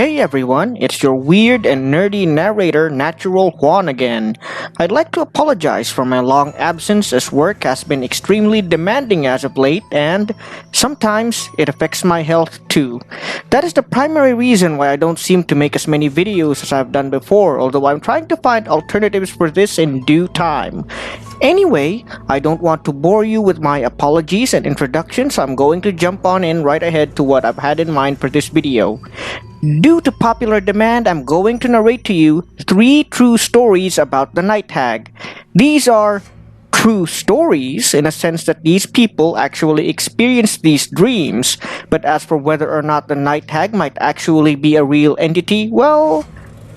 Hey everyone, it's your weird and nerdy narrator, Natural Juan again. I'd like to apologize for my long absence as work has been extremely demanding as of late and sometimes it affects my health too. That is the primary reason why I don't seem to make as many videos as I've done before, although I'm trying to find alternatives for this in due time. Anyway, I don't want to bore you with my apologies and introductions, so I'm going to jump on in right ahead to what I've had in mind for this video. Due to popular demand, I'm going to narrate to you 3 true stories about the Night Hag. These are true stories in a sense that these people actually experienced these dreams, but as for whether or not the Night Hag might actually be a real entity, well,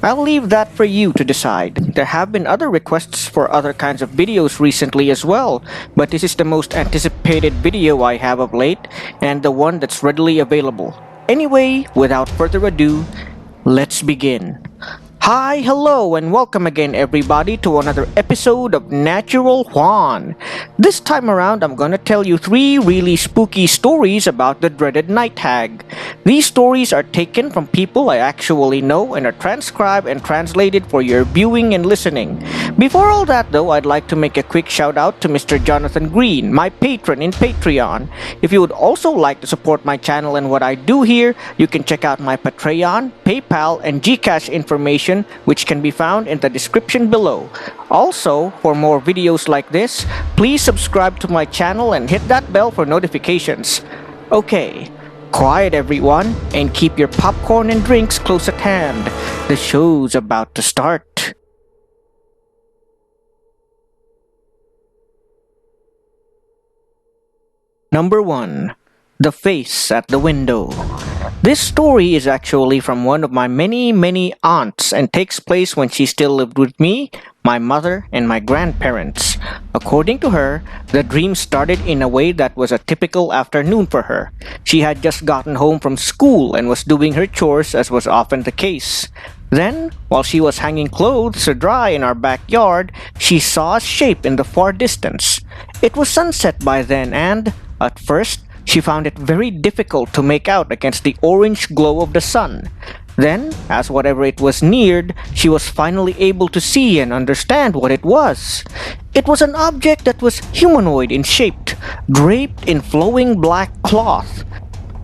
I'll leave that for you to decide. There have been other requests for other kinds of videos recently as well, but this is the most anticipated video I have of late, and the one that's readily available. Anyway, without further ado, let's begin. Hi, hello, and welcome again everybody to another episode of Natural Juan. This time around, I'm gonna tell you 3 really spooky stories about the dreaded Night Hag. These stories are taken from people I actually know and are transcribed and translated for your viewing and listening. Before all that though, I'd like to make a quick shout out to Mr. Jonathan Green, my patron in Patreon. If you would also like to support my channel and what I do here, you can check out my Patreon, PayPal, and Gcash information, which can be found in the description below. Also, for more videos like this, please subscribe to my channel and hit that bell for notifications. Okay, quiet everyone, and keep your popcorn and drinks close at hand. The show's about to start. Number 1. The Face at the Window. This story is actually from one of my many aunts and takes place when she still lived with me, my mother, and my grandparents. According to her, the dream started in a way that was a typical afternoon for her. She had just gotten home from school and was doing her chores as was often the case. Then, while she was hanging clothes to dry in our backyard, she saw a shape in the far distance. It was sunset by then and, at first, she found it very difficult to make out against the orange glow of the sun. Then, as whatever it was neared, she was finally able to see and understand what it was. It was an object that was humanoid in shape, draped in flowing black cloth.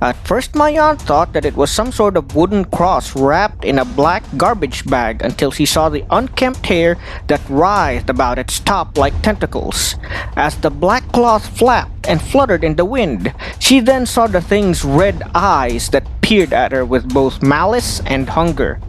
At first, my aunt thought that it was some sort of wooden cross wrapped in a black garbage bag until she saw the unkempt hair that writhed about its top like tentacles. As the black cloth flapped and fluttered in the wind, she then saw the thing's red eyes that peered at her with both malice and hunger.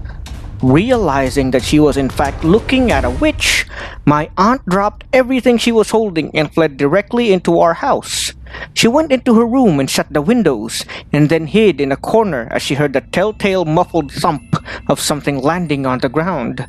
Realizing that she was in fact looking at a witch, my aunt dropped everything she was holding and fled directly into our house. She went into her room and shut the windows, and then hid in a corner as she heard the telltale muffled thump of something landing on the ground.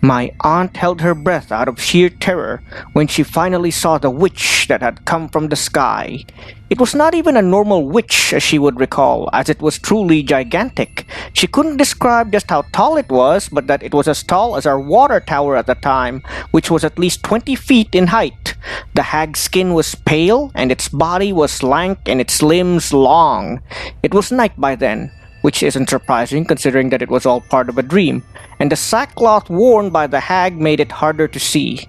My aunt held her breath out of sheer terror when she finally saw the witch that had come from the sky. It was not even a normal witch as she would recall, as it was truly gigantic. She couldn't describe just how tall it was, but that it was as tall as our water tower at the time, which was at least 20 feet in height. The hag's skin was pale, and its body was lank and its limbs long. It was night by then, which isn't surprising considering that it was all part of a dream, and the sackcloth worn by the hag made it harder to see.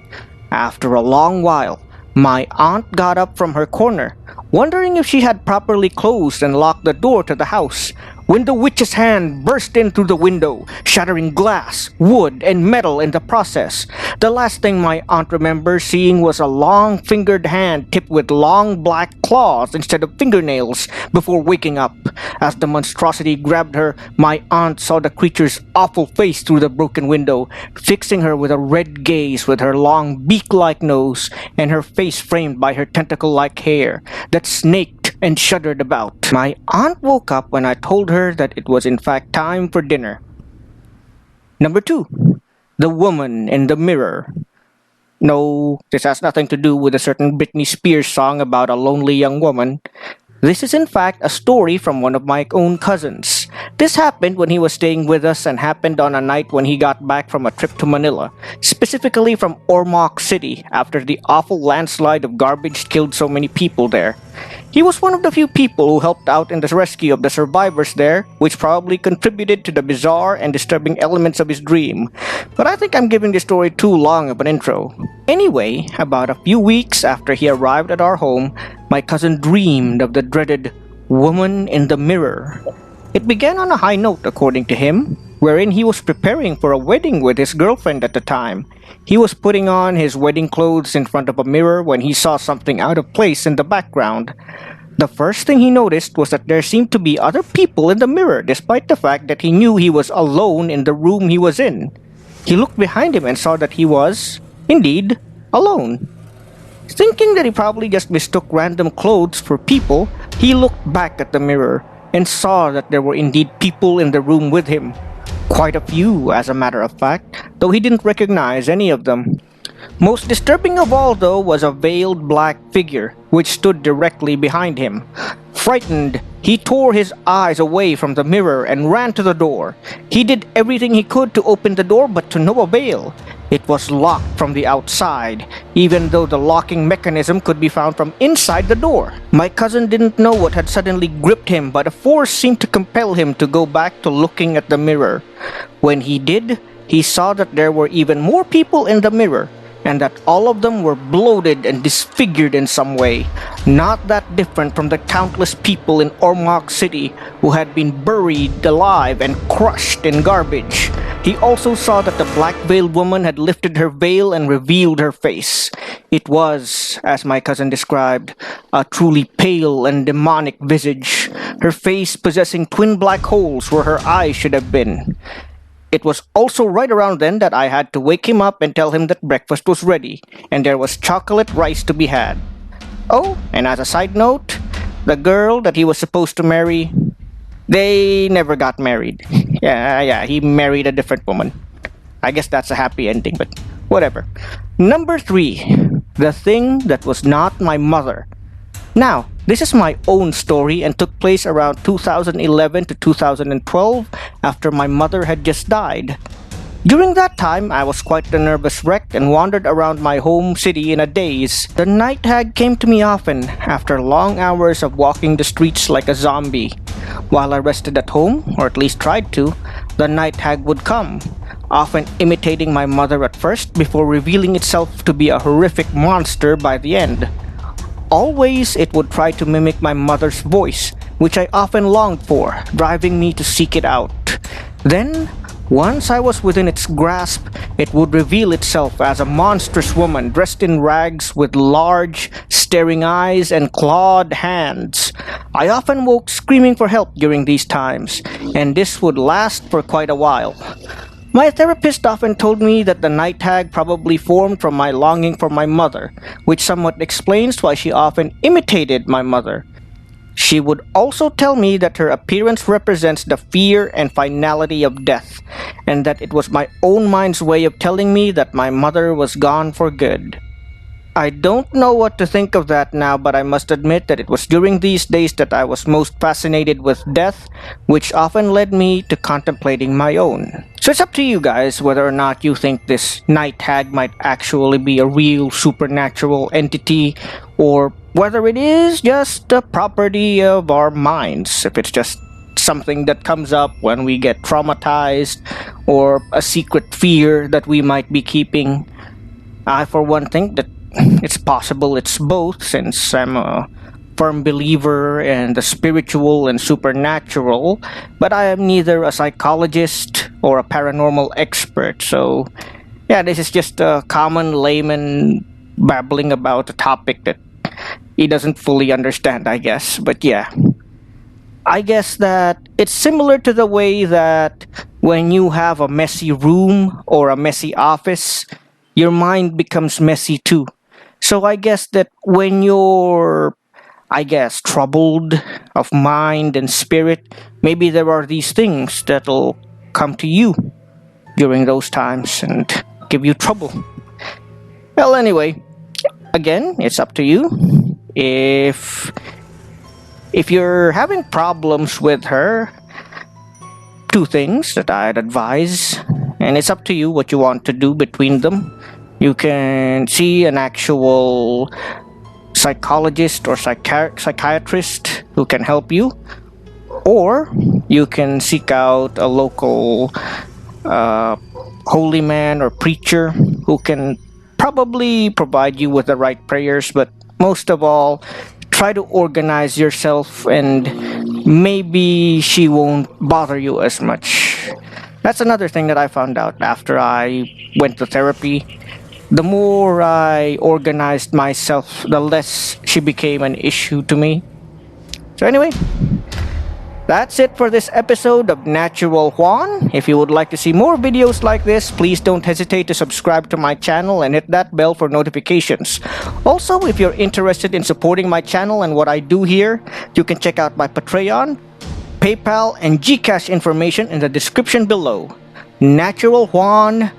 After a long while, my aunt got up from her corner, wondering if she had properly closed and locked the door to the house, when the witch's hand burst in through the window, shattering glass, wood, and metal in the process. The last thing my aunt remembers seeing was a long-fingered hand tipped with long black claws instead of fingernails before waking up. As the monstrosity grabbed her, my aunt saw the creature's awful face through the broken window, fixing her with a red gaze with her long beak-like nose and her face framed by her tentacle-like hair that snaked and shuddered about. My aunt woke up when I told her that it was in fact time for dinner. Number 2. The Woman in the Mirror. No, this has nothing to do with a certain Britney Spears song about a lonely young woman. This is in fact a story from one of my own cousins. This happened when he was staying with us and happened on a night when he got back from a trip to Manila, specifically from Ormoc City after the awful landslide of garbage killed so many people there. He was one of the few people who helped out in the rescue of the survivors there, which probably contributed to the bizarre and disturbing elements of his dream. But I think I'm giving this story too long of an intro. Anyway, about a few weeks after he arrived at our home, my cousin dreamed of the dreaded woman in the mirror. It began on a high note, according to him, wherein he was preparing for a wedding with his girlfriend at the time. He was putting on his wedding clothes in front of a mirror when he saw something out of place in the background. The first thing he noticed was that there seemed to be other people in the mirror, despite the fact that he knew he was alone in the room he was in. He looked behind him and saw that he was, indeed, alone. Thinking that he probably just mistook random clothes for people, he looked back at the mirror and saw that there were indeed people in the room with him. Quite a few, as a matter of fact, though he didn't recognize any of them. Most disturbing of all, though, was a veiled black figure, which stood directly behind him. Frightened, he tore his eyes away from the mirror and ran to the door. He did everything he could to open the door, but to no avail. It was locked from the outside, even though the locking mechanism could be found from inside the door. My cousin didn't know what had suddenly gripped him, but a force seemed to compel him to go back to looking at the mirror. When he did, he saw that there were even more people in the mirror, and that all of them were bloated and disfigured in some way, not that different from the countless people in Ormoc City who had been buried alive and crushed in garbage. He also saw that the black-veiled woman had lifted her veil and revealed her face. It was, as my cousin described, a truly pale and demonic visage, her face possessing twin black holes where her eyes should have been. It was also right around then that I had to wake him up and tell him that breakfast was ready, and there was chocolate rice to be had. Oh, and as a side note, the girl that he was supposed to marry, they never got married. Yeah, he married a different woman. I guess that's a happy ending, but whatever. Number 3, the thing that was not my mother. Now, this is my own story and took place around 2011 to 2012 after my mother had just died. During that time, I was quite a nervous wreck and wandered around my home city in a daze. The night hag came to me often after long hours of walking the streets like a zombie. While I rested at home, or at least tried to, the night hag would come, often imitating my mother at first before revealing itself to be a horrific monster by the end. Always, it would try to mimic my mother's voice, which I often longed for, driving me to seek it out. Then, once I was within its grasp, it would reveal itself as a monstrous woman dressed in rags with large, staring eyes and clawed hands. I often woke screaming for help during these times, and this would last for quite a while. My therapist often told me that the night hag probably formed from my longing for my mother, which somewhat explains why she often imitated my mother. She would also tell me that her appearance represents the fear and finality of death, and that it was my own mind's way of telling me that my mother was gone for good. I don't know what to think of that now, but I must admit that it was during these days that I was most fascinated with death, which often led me to contemplating my own. So it's up to you guys whether or not you think this night hag might actually be a real supernatural entity, or whether it is just a property of our minds, if it's just something that comes up when we get traumatized, or a secret fear that we might be keeping. I, for one, think that it's possible it's both, since I'm a firm believer in the spiritual and supernatural, but I am neither a psychologist or a paranormal expert, so yeah, this is just a common layman babbling about a topic that he doesn't fully understand, I guess. But yeah, I guess that it's similar to the way that when you have a messy room or a messy office, your mind becomes messy too. So I guess that when you're, troubled of mind and spirit, maybe there are these things that'll come to you during those times and give you trouble. Well, anyway, again, it's up to you. If you're having problems with her, 2 things that I'd advise, and it's up to you what you want to do between them. You can see an actual psychologist or psychiatrist who can help you, or you can seek out a local holy man or preacher who can probably provide you with the right prayers. But most of all, try to organize yourself, and maybe she won't bother you as much. That's another thing that I found out after I went to therapy. The more I organized myself, the less she became an issue to me. So anyway, that's it for this episode of Natural Juan. If you would like to see more videos like this, please don't hesitate to subscribe to my channel and hit that bell for notifications. Also, if you're interested in supporting my channel and what I do here, you can check out my Patreon, PayPal, and Gcash information in the description below. Natural Juan